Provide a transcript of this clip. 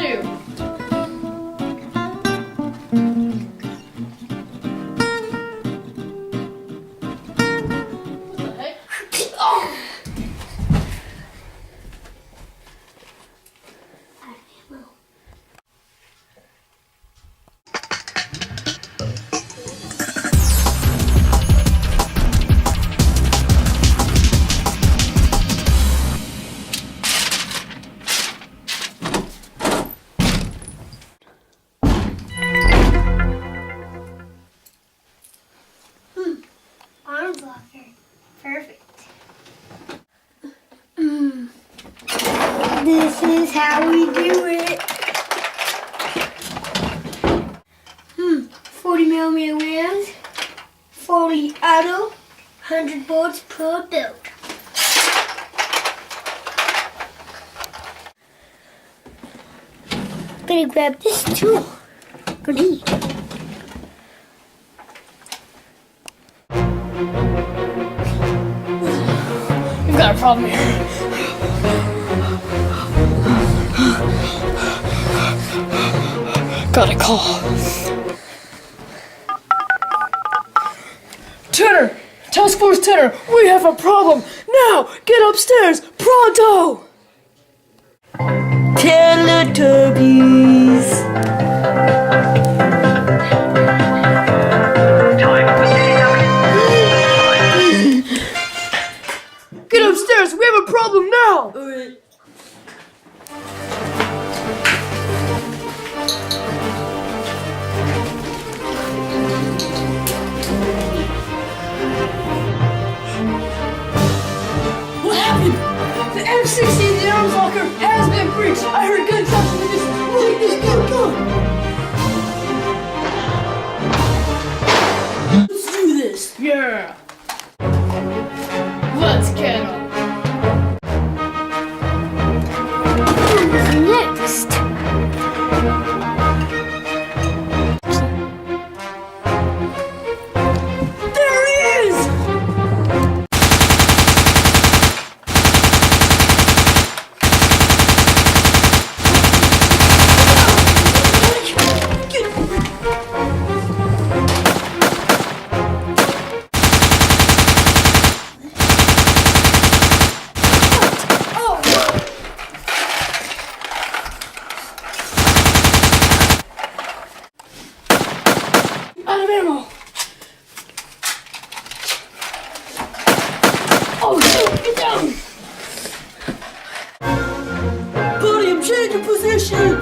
do. What the heck? Oh. Arm blocker. Perfect. This is how we do it. 40mm rounds, 40 auto, 100 bullets per build. Better grab this too. Grenade. We've got a problem here. Got a call. Tenor! Task Force Tenor, we have a problem! Now, get upstairs! Pronto! Teletubbies. Get upstairs! We have a problem now! What happened? The M60 in the arms locker has been breached! I heard gunshots in the distance! Take this gun! Let's do this! Yeah! Let's get him! Who's next? There he is! Out of ammo! Oh shit, get down! Buddy, I'm changing position.